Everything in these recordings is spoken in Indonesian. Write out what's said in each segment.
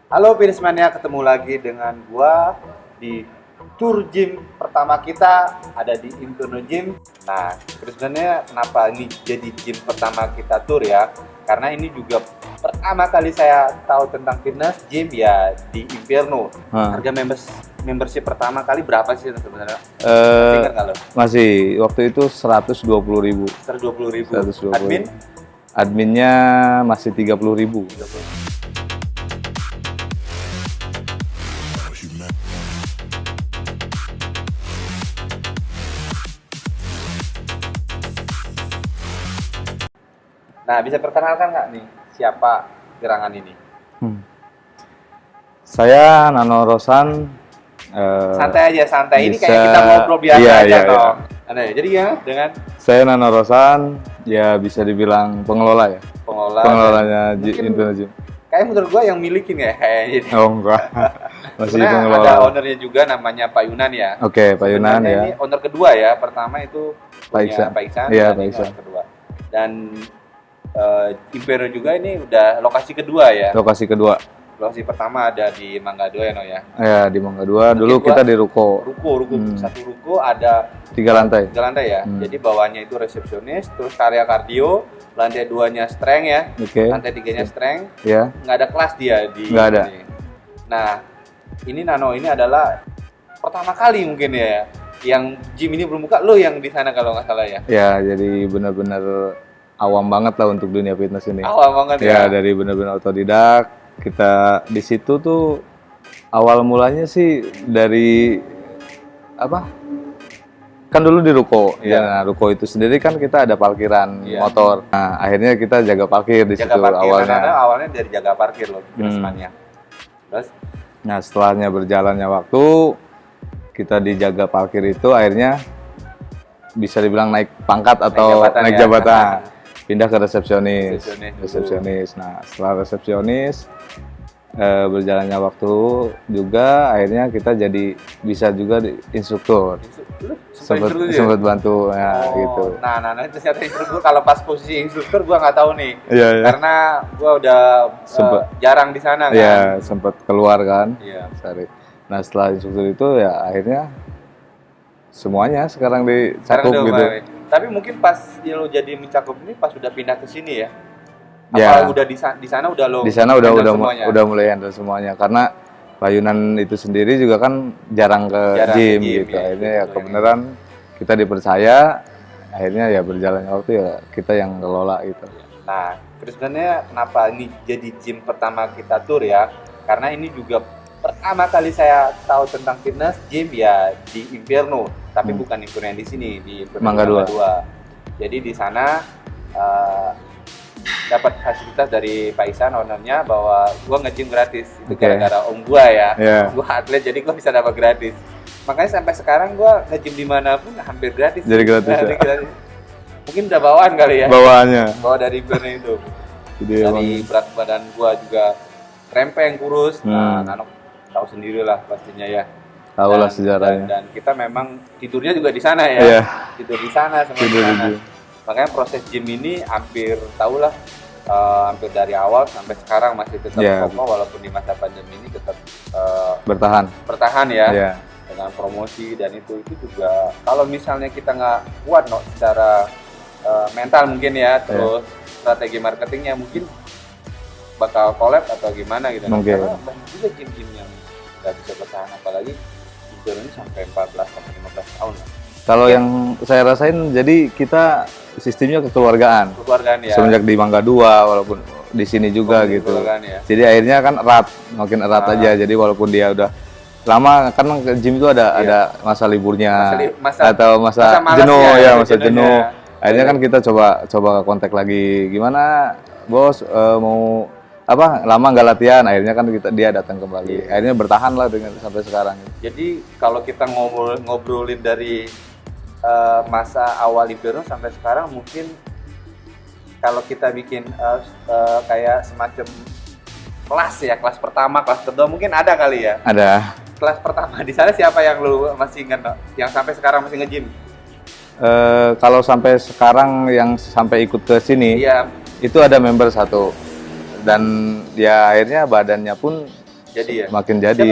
Halo Pirismania, ketemu lagi dengan gua di tour gym pertama kita ada di Inferno Gym. Nah, Pirismania kenapa ini jadi gym pertama kita tour ya? Karena ini juga pertama kali saya tahu tentang fitness gym ya di Inferno. Harga membership pertama kali berapa sih sebenarnya? Ingat nggak lo? Masih waktu itu 120.000. 120.000. 120. Adminnya masih 30.000. Nah, bisa perkenalkan nggak nih siapa gerangan ini? Saya Nano Rosan. Santai aja, santai. Ini bisa- kayak kita ngobrol biasa iya, aja, iya, toh. iya. Nah, jadi ya dengan Saya Nano Rosan, ya bisa dibilang pengelola ya. Pengelolanya mungkin Inferno Gym. kayak menurut gua yang milikin ya kayaknya. Oh enggak, masih Sebenarnya pengelola. ada ownernya juga namanya Pak Yunan ya. Oke, Pak Yunan Sebenarnya ya. Ini owner kedua ya. Pertama itu Pak punya Iksan. Pak Iksan, Iya, dan Pak ini Iksan. owner kedua. Dan Impero juga ini udah lokasi kedua ya. Lokasi kedua. Lokasi pertama ada di Mangga 2 ya, No ya. Ya, di Mangga 2. Dulu Mungkin kita gua- di Ruko. Ruko satu ruko ada 3 lantai. 3 lantai ya. Jadi bawahnya itu resepsionis, terus area kardio, lantai 2-nya strength ya. Oke. Lantai 3-nya strength. Ya. Nggak ada kelas dia di Nggak ada. sini. Nah, ini Nano ini adalah pertama kali mungkin ya yang gym ini belum buka, lo yang di sana kalau nggak salah ya. Ya, jadi benar-benar awam banget lah untuk dunia fitness ini. Awal banget Ya, ya. dari benar-benar otodidak. Kita di situ tuh awal mulanya sih dari apa? Kan dulu di ruko. Iya. Ya, nah, ruko itu sendiri kan kita ada parkiran Iya. motor. Nah, akhirnya kita jaga parkir di Jaga situ parkir awalnya. karena awalnya dari jaga parkir loh, Pirismania. Terus Nah, setelahnya berjalannya waktu, kita dijaga parkir itu akhirnya bisa dibilang naik pangkat atau jabatan naik ya. jabatan. Pindah ke resepsionis. Resepsionis dulu. Resepsionis. Nah, setelah resepsionis berjalannya waktu juga akhirnya kita jadi bisa juga instruktur. lu sempat instruktur ya? Sempat bantu ya Oh, gitu. Nah, itu ternyata instruktur. Kalau pas posisi instruktur gua nggak tahu nih. Iya, iya. Karena gua udah jarang di sana kan. Iya, sempat keluar kan. Iya. Sorry. Nah, setelah instruktur itu ya akhirnya semuanya sekarang Sekarang dicakup udah gitu. mulai. Tapi mungkin pas lo jadi mencakup ini pas udah pindah ke sini ya. Ya. Apa udah di sana udah lo Di sana handle semuanya? udah mulai handle semuanya karena Pak Yunan itu sendiri juga kan jarang ke Jarang ke gym gym, gitu. ya, Akhirnya ya betul, kebenaran kita dipercaya, akhirnya ya berjalannya waktu ya kita yang ngelola gitu. Nah, terus sebenarnya kenapa ini jadi gym pertama kita tour ya? Karena ini juga pertama kali saya tahu tentang fitness gym ya di Inferno, tapi bukan Inferno yang di sini, di Inferno Mangga 2. Jadi di sana dapat fasilitas dari Pak Isan ownernya bahwa gua nge-gym gratis. Itu Oke. gara-gara om gua ya. Iya. Gua atlet jadi gua bisa dapat gratis. Makanya sampai sekarang gua nge-gym dimanapun hampir gratis. Jadi gratis ya? Jadi gratis. Mungkin udah bawaan kali ya. Bawaannya. Bawa dari Inferno itu. Jadi Dari emang berat badan gua juga rempeng kurus. Nah, Hmm. Nano tahu sendiri lah pastinya ya. tahu lah Dan- sejarahnya. Dan kita memang tidurnya juga di sana ya. Iya. Tidur di sana semua Tidur di di sana. gym. Makanya proses gym ini hampir tahulah hampir dari awal sampai sekarang masih tetap Iya. kokoh walaupun di masa pandemi ini tetap Bertahan. bertahan ya. Iya. Dengan promosi dan itu juga kalau misalnya kita nggak kuat no, secara mental mungkin ya, terus strategi marketingnya mungkin bakal collab atau gimana gitu. Mungkin. Karena banyak juga gym-gym yang nggak bisa bertahan, apalagi Indonesia ini sampai 14 sampai 15 tahun lah. Kalau yang saya rasain jadi kita sistemnya kekeluargaan. Keluargaan ya. Semenjak di Mangga 2 walaupun di sini juga Keluargaan gitu. ya. Jadi akhirnya kan erat, makin erat aja. Jadi walaupun dia udah lama kan ke gym itu ada masa liburnya atau masa malasnya, jenuh ya, masa jenuhnya. jenuh. Akhirnya kan kita coba kontak lagi, gimana bos mau apa lama nggak latihan, akhirnya kan dia datang kembali. Akhirnya bertahan lah dengan sampai sekarang. Jadi kalau kita ngobrolin dari masa awal Inferno sampai sekarang, mungkin kalau kita bikin kayak semacam kelas ya, kelas pertama, kelas kedua mungkin ada kali ya. Ada. Kelas pertama di sana siapa yang lu masih ingat, no? Yang sampai sekarang masih nge-gym? Kalau sampai sekarang yang sampai ikut ke sini, Iya. itu ada member satu. Dan ya akhirnya badannya pun Jadi ya. Makin jadi.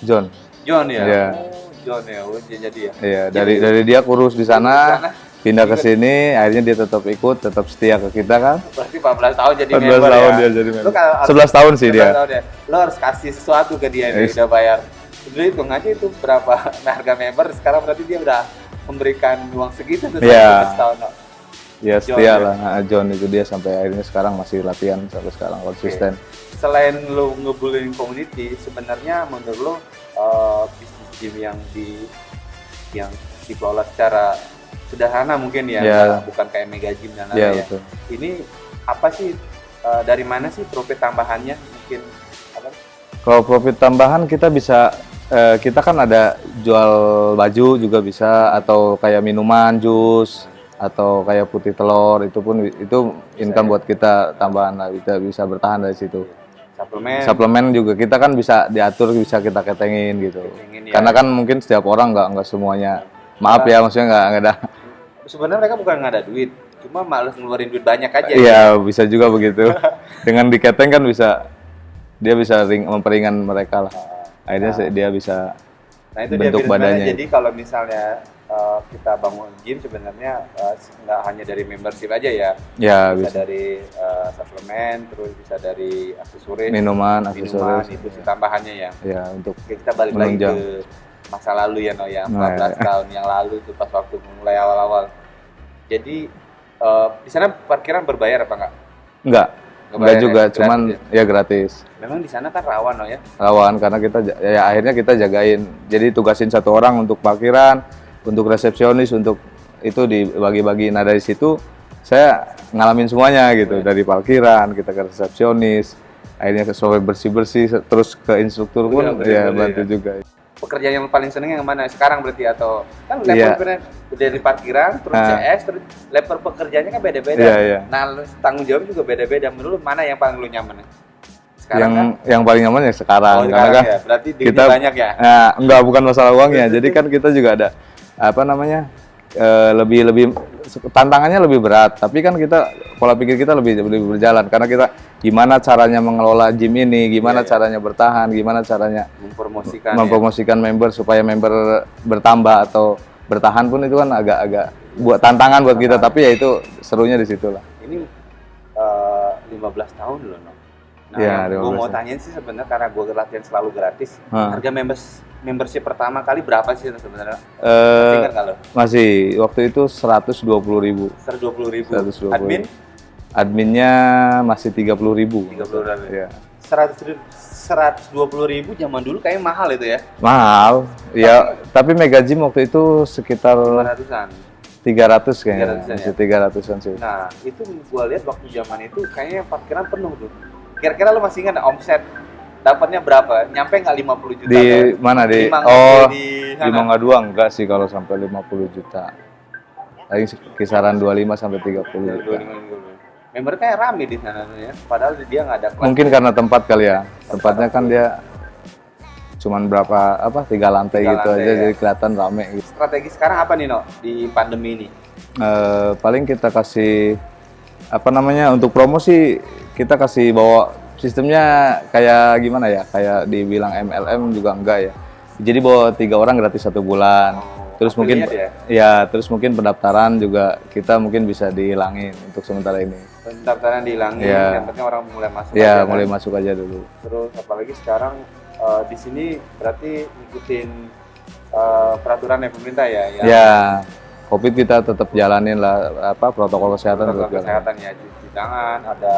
John. John ya. Iya. Oh, John ya. Oh, jadi ya. Iya, dari dia kurus di sana, pindah ke sini, akhirnya dia tetap ikut, tetap setia ke kita kan. Berarti 14 tahun jadi 14 member tahun ya. dia jadi member. Lu kalau 11 tahun sih 11 dia. tahun ya. Lo harus kasih sesuatu ke dia nih, Yes. udah bayar. Dulu hitung aja itu berapa harga member, sekarang berarti dia udah memberikan uang segitu tuh Iya. setahun. Ya John, setia ya. lah. Nah, John itu dia sampai akhirnya sekarang masih latihan sampai sekarang konsisten. Selain lo ngebullying community, sebenarnya menurut lo bisnis gym yang dikelola secara sederhana mungkin ya, Ya. bukan kayak mega gym dan Iya, lain-lain ya. betul. Ini apa sih, dari mana sih profit tambahannya mungkin apa? Kalau profit tambahan kita bisa kita kan ada jual baju juga bisa, atau kayak minuman, jus, atau kayak putih telur, itu pun itu income buat kita tambahan lah, kita bisa bertahan dari situ. Suplemen juga kita kan bisa diatur, bisa kita ketengin gitu. Ketengin, ya. Karena kan mungkin setiap orang nggak semuanya. Maaf ya, maksudnya nggak ada. Sebenarnya mereka bukan nggak ada duit, cuma males ngeluarin duit banyak aja. Iya, bisa juga begitu. Dengan diketeng kan dia bisa memperingan mereka lah. Akhirnya dia bisa Nah itu bentuk dia badannya. Jadi kalau misalnya kita bangun gym sebenarnya nggak hanya dari membership aja ya. Ya, Bisa bisa. dari suplemen, terus bisa dari aksesoris, Minuman, aksesoris. itu sih tambahannya ya. Ya, untuk Oke, kita balik lagi menunjang. ke masa lalu ya, yang Nah, 14 tahun yang lalu itu pas waktu mulai awal-awal. Jadi di sana parkiran berbayar apa enggak? Enggak Bayar juga, ya, cuman gratis ya gratis. Memang di sana kan rawan ya. Rawan karena kita ya akhirnya kita jagain. Jadi tugasin satu orang untuk parkiran, untuk resepsionis, untuk itu dibagi-bagi. Nah dari situ saya ngalamin semuanya gitu, dari parkiran kita ke resepsionis, akhirnya sampai bersih-bersih, terus ke instruktur pun Iya, ya bantu ya. juga. Pekerjaan yang paling seneng yang mana sekarang berarti, atau kan level Iya. udah di parkiran, terus Nah. CS, terus level pekerjaannya kan beda-beda. Iya, iya. Nah, tanggung jawab juga beda-beda. Menurut lu mana yang paling lu nyaman? Sekarang Yang paling nyaman ya sekarang, oh, karena sekarang kan ya. Berarti duitnya kita banyak ya. Nah, enggak, bukan masalah uangnya. Jadi kan kita juga ada apa namanya, lebih tantangannya lebih berat, tapi kan kita pola pikir kita lebih berjalan karena kita gimana caranya mengelola gym ini, gimana Iya, iya. caranya bertahan, gimana caranya Mempromosikan ya. member supaya member bertambah atau bertahan pun itu kan agak buat tantangan buat kita, tapi ya itu serunya di situ lah. Ini 15 tahun loh, no. Nah, Ya, yang gue 15 mau tahun. tanyain sih sebenarnya, karena gue latihan selalu gratis. Hah. Harga membership pertama kali berapa sih sebenarnya? Eh, Masih ingat nggak lo? masih waktu itu 120.000. 120.000. 120.000. Admin Adminnya masih 30.000. 30.000. Iya. 120.000 zaman dulu kayaknya mahal itu ya. Mahal, ya. Tapi Mega Gym waktu itu sekitar 500-an. 300 kayaknya, 300-an masih ya? 300-an sih. Nah, itu gua lihat waktu zaman itu kayaknya parkiran penuh tuh. Kira-kira lu masih ingat omset dapatnya berapa? Nyampe nggak 50 juta? Di mana di? Mangga Oh, di di Mangga 2 enggak sih kalau sampai 50 juta. Paling kisaran 25 sampai 30 juta. Member kayak rame di sana tuh ya. Padahal dia nggak ada kelas. Mungkin karena tempat kali ya. Tempatnya kan dia cuman berapa 3 lantai 3 gitu lantai, aja, ya. jadi kelihatan rame gitu. Strategi sekarang apa nih, No, di pandemi ini? Paling kita kasih apa namanya, untuk promosi kita kasih bawa sistemnya kayak gimana ya, kayak dibilang MLM juga enggak ya. Jadi bawa 3 orang gratis 1 bulan. Terus mungkin affiliate terus mungkin pendaftaran juga kita mungkin bisa dihilangin untuk sementara ini. Pendaftaran dihilangin, Iya. yang penting orang mulai masuk Ya, aja, kan? mulai masuk aja dulu. Terus apalagi sekarang di sini berarti ngikutin peraturan dari pemerintah ya, yang Ya, COVID kita tetap jalanin lah, protokol kesehatan protokol tetap jalanin. kesehatan ya, cuci tangan, ada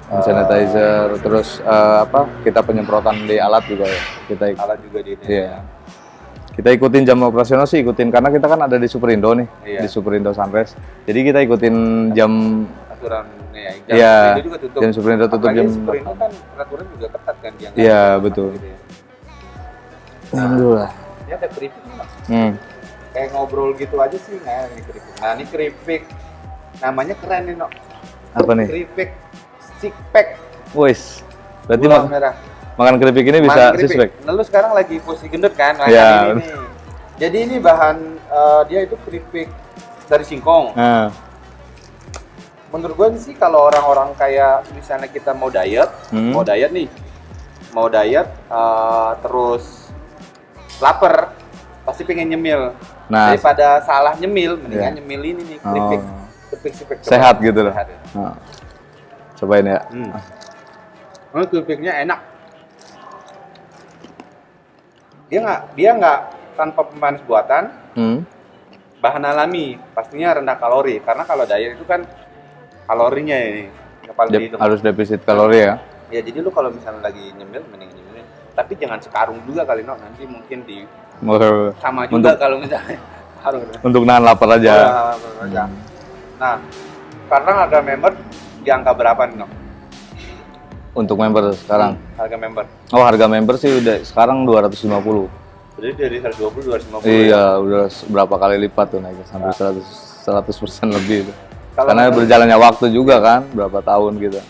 Hand sanitizer, terus kita penyemprotan di alat juga ya. Kita alat juga di ini. Iya. Kita ikutin jam operasional sih, ikutin karena kita kan ada di Superindo nih, Iya. di Superindo Sunrise. Jadi kita ikutin jam Aturan ya, Iya, Superindo juga tutup. jam Superindo tutup Apalagi jam Superindo kan peraturan juga ketat kan, dia nggak Iya, ada betul. gitu ya. Alhamdulillah. Dia ada keripik nih, Mas. Kayak ngobrol gitu aja sih, nah ini keripik. Nah ini keripik, namanya keren nih, No. Apa nih? Keripik six pack Wis. Berarti gula merah. makan keripik ini bisa Makan keripik. six pack. Nah, lu sekarang lagi posisi gendut kan? Makan Iya. ini nih. Jadi ini bahan dia itu keripik dari singkong. Nah, Menurut gue sih kalau orang-orang kayak misalnya kita mau diet nih, mau diet, terus lapar, pasti pengen nyemil. Nah, Daripada salah nyemil, mendingan Iya. nyemil ini nih, keripik. oh, Keripik sipek. sehat gitu loh. Sehat, ya. Nah, cobain ya. Keripiknya enak. Dia nggak tanpa pemanis buatan, Hmm. bahan alami, pastinya rendah kalori. Karena kalau diet itu kan kalorinya ini yang paling Harus defisit kalori ya. Ya jadi lu kalau misalnya lagi nyemil, mending nyemil. Tapi jangan sekarung juga kali no, nanti mungkin sama juga kalau misalnya sekarung. Untuk nahan lapar aja. Nah, sekarang harga member di angka berapa nih no? Untuk member sekarang. Harga member. Oh, harga member sih udah sekarang 250. Jadi dari 120 250. Iya, udah berapa kali lipat tuh naiknya sampai 100% lebih itu. Kalau Karena berjalannya waktu juga kan, berapa tahun gitu.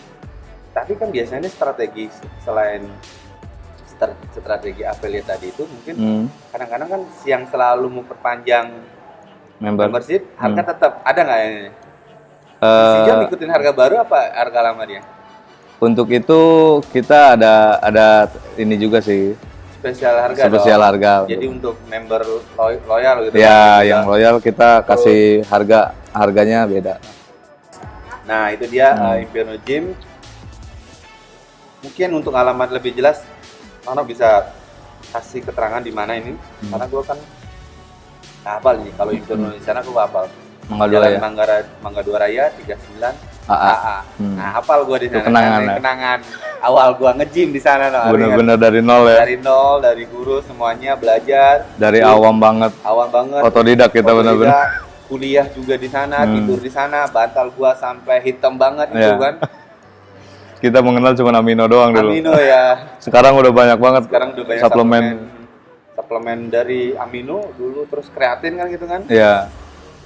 Tapi kan biasanya strategi selain strategi affiliate tadi itu mungkin kadang-kadang kan yang selalu memperpanjang membership harga tetap ada nggak ini? Si John ikutin harga baru apa harga lama dia? Untuk itu kita ada ini juga sih, Spesial harga. spesial harga. Jadi untuk member loyal gitu. Ya, yang loyal kita kasih harganya beda. Nah, itu dia Inferno Gym. Mungkin untuk alamat lebih jelas, Nono bisa kasih keterangan di mana ini? Karena gue kan nggak hafal nih. Kalau Inferno di sana gue hafal. Mangga Dua Jalan ya. Mangga Dua Raya 39 AA. AA. Nah, hafal gue di sana. Kenangan, Kan, ya? kenangan awal gue nge-gym di sana. No, Bener-bener dari nol ya. Dari nol, dari guru semuanya belajar. Dari awam banget. Awam banget. Otodidak kita bener-bener. Kuliah juga di sana, tidur di sana, bantal gua sampai hitam banget itu Iya. kan. Kita mengenal cuma amino doang dulu. Amino ya. Sekarang udah banyak banget. Sekarang udah banyak suplemen dari amino dulu, terus kreatin kan gitu kan. Iya.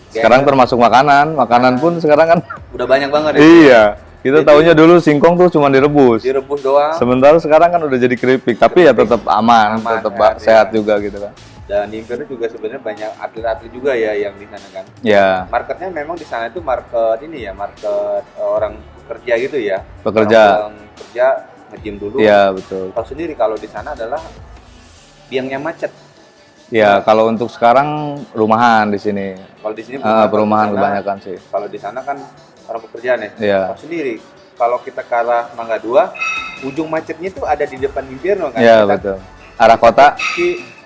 Sekarang termasuk makanan pun sekarang kan. Udah banyak banget ya. Iya. Kita taunya dulu singkong tuh cuma direbus. Direbus doang. Sementara sekarang kan udah jadi keripik, tapi ya tetap aman tetap sehat juga gitu kan. Dan di Inferno juga sebenarnya banyak atlet-atlet juga ya yang di sana kan. Ya. Marketnya memang di sana itu market ini ya, market orang kerja gitu ya. Pekerja. Orang kerja nge-gym dulu. Iya, betul. Tahu sendiri kalau di sana adalah biangnya macet. Ya, kalau untuk sekarang rumahan di sini. Kalau di sini perumahan kebanyakan sih. Kalau di sana kan orang pekerjaan ya. Iya. Tahu sendiri. Kalau kita ke arah Mangga 2, ujung macetnya itu ada di depan Inferno kan. Iya, Kita betul. Arah kota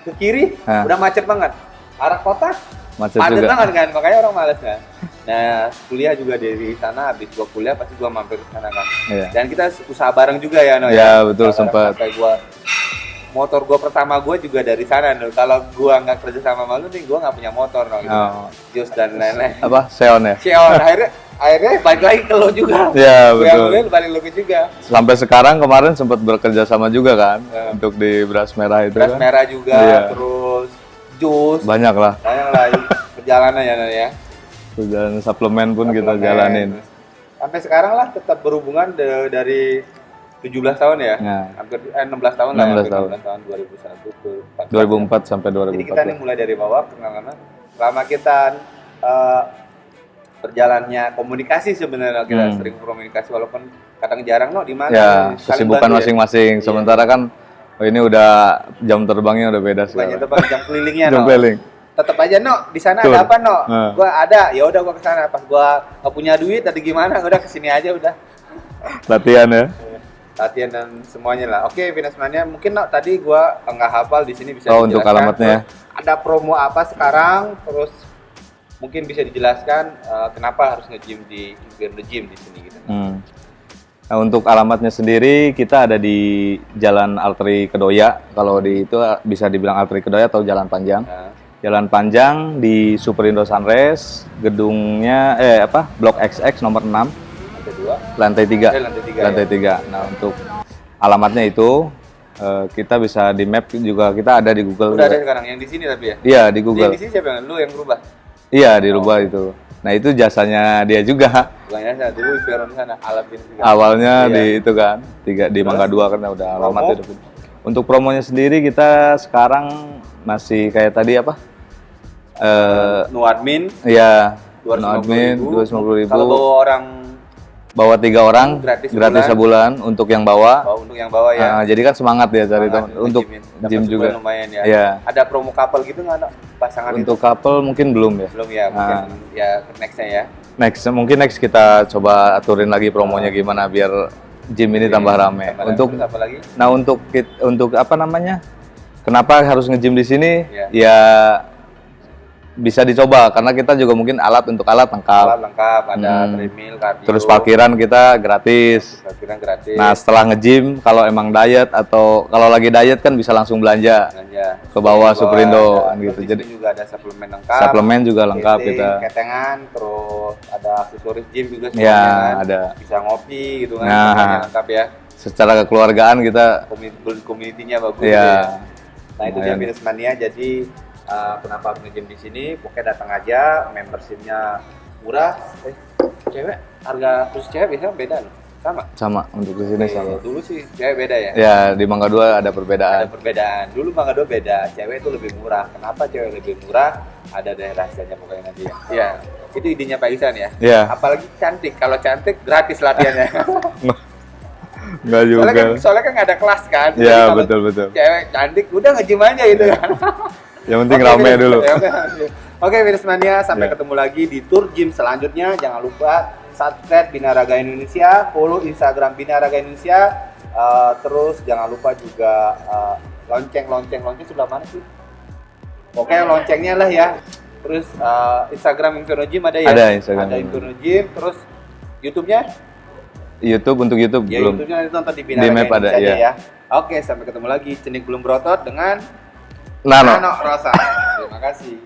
ke kiri udah macet banget. Arah kota macet padat juga. banget kan, makanya orang males kan. Nah, kuliah juga dari sana, habis gua kuliah pasti gua mampir ke sana kan. Iya. Dan kita usaha bareng juga ya, No. Iya, betul, Usaha bareng sempat. sampai motor gua pertama gua juga dari sana, No. Kalau gua nggak kerja sama malu nih, gua nggak punya motor, No. Gitu. Oh. Jus dan lain-lain. Apa? Seon ya? Cion, akhirnya balik lagi ke lo juga. Iya, Gua betul. yang beli, balik lo ke juga. Sampai sekarang kemarin sempat bekerja sama juga kan untuk di Beras Merah itu Beras kan. merah juga, Iya. terus jus. Banyak lah. Banyak lah perjalanan ya, No, ya. Dan suplemen pun kita Suplemen. jalanin. Sampai sekarang lah tetap berhubungan dari 17 tahun ya. Nah. Hampir 16 tahun lah. 16 hampir tahun. 16 tahun 2001 ke 2004 sampai Jadi kita nih 2004. mulai dari bawah pengalaman. Selama kita berjalannya komunikasi sebenarnya kita sering komunikasi walaupun kadang jarang di mana. Ya, saling kesibukan bantu ya. masing-masing. Sementara kan ini udah jam terbangnya udah beda Bukannya sekarang. terbang jam kelilingnya, Jam keliling. Tetap aja di sana Betul. ada apa Gua ada, ya udah gua ke sana. Pas gua nggak punya duit tadi gimana, udah kesini aja udah. Latihan ya. Latihan dan semuanya lah. Oke, Finasmania, mungkin tadi gua nggak hafal di sini bisa Oh, untuk dijelaskan. alamatnya. Terus ada promo apa sekarang? Terus mungkin bisa dijelaskan kenapa harus nge-gym di Inferno Gym di sini gitu. Nah, untuk alamatnya sendiri kita ada di Jalan Arteri Kedoya. Kalau di itu bisa dibilang Arteri Kedoya atau Jalan Panjang. Nah, Jalan Panjang di Superindo Sunrise, gedungnya Blok XX nomor 6, lantai 2. lantai 3. Lantai 3. Lantai 3. Nah, untuk alamatnya itu kita bisa di map juga, kita ada di Google. Udah ada sekarang yang di sini tapi ya. Iya, di Yang Google. di sini siapa yang lu yang berubah? Iya, dirubah itu. Nah, itu jasanya dia juga. Bukannya saya dulu Inferno di sana Alapin juga. Awalnya Iya. di itu kan, di Mangga 2 kan udah alamatnya udah. Untuk promonya sendiri kita sekarang masih kayak tadi apa? No admin Iya, 250.000. 250.000. Kalau bawa orang bawa 3 orang Gratis sebulan untuk yang bawa. Untuk yang bawa ya. Jadi kan semangat ya cari teman. Semangat Untuk nge-gym-in. gym Dapat juga. sebulan lumayan ya. Iya. Ada promo couple gitu nggak, Nok? Pasangan Untuk itu? couple mungkin belum ya. Belum ya, mungkin ya nextnya ya. Mungkin next kita coba aturin lagi promonya gimana biar gym ini tambah rame. Untuk Terus apa lagi? Nah, untuk apa namanya? Kenapa harus nge-gym di sini? Iya. Ya bisa dicoba karena kita juga mungkin alat lengkap. Alat lengkap, ada treadmill, cardio. Terus parkiran kita gratis. Parkiran gratis. Nah, setelah nge-gym kalau emang diet atau kalau lagi diet kan bisa langsung belanja belanja ke bawah ada. Superindo kan gitu. Terus di Jadi sini juga ada suplemen lengkap. suplemen juga lengkap Keting, kita. ketengan, terus ada aksesoris gym juga Ya, semuanya kan. ada. Bisa ngopi gitu kan, Nah. semuanya lengkap ya. Secara kekeluargaan kita Community-nya bagus ya. gitu ya. Nah, itu dia lumayan. Fitness Mania. Jadi kenapa aku nge-gym di sini? Pokoknya datang aja, membership-nya murah. Cewek harga khusus cewek biasanya beda loh. Sama. Untuk di sini sama. Dulu sih cewek beda ya. Ya, di Mangga 2 ada Ada perbedaan. perbedaan. Dulu Mangga 2 beda, cewek itu lebih murah. Kenapa cewek lebih murah? Ada dari rahasianya pokoknya nanti ya. Iya, itu idenya Pak Ihsan ya. Iya. Apalagi cantik. Kalau cantik gratis latihannya. Enggak juga. Soalnya kan nggak ada kelas kan. Jadi Iya, kalau betul. Cewek cantik udah nge-gym aja gitu kan. Yang penting Oke, rame Fitness- dulu. Oke, Fitness Mania, sampai Ya. ketemu lagi di tour gym selanjutnya. Jangan lupa subscribe Binaraga Indonesia, follow Instagram Binaraga Indonesia, terus jangan lupa juga lonceng sebelah mana sih? Oke, loncengnya lah ya. Terus Instagram Inferno Gym ada ya? Ada Instagram. Ada Inferno Gym, terus YouTube-nya? Untuk YouTube Ya, belum. YouTube-nya nanti tonton di Di Binaraga map ada, Indonesia aja iya. ya. Oke, sampai ketemu lagi. Cenik belum berotot dengan Nano. Nano Rosa. Terima kasih.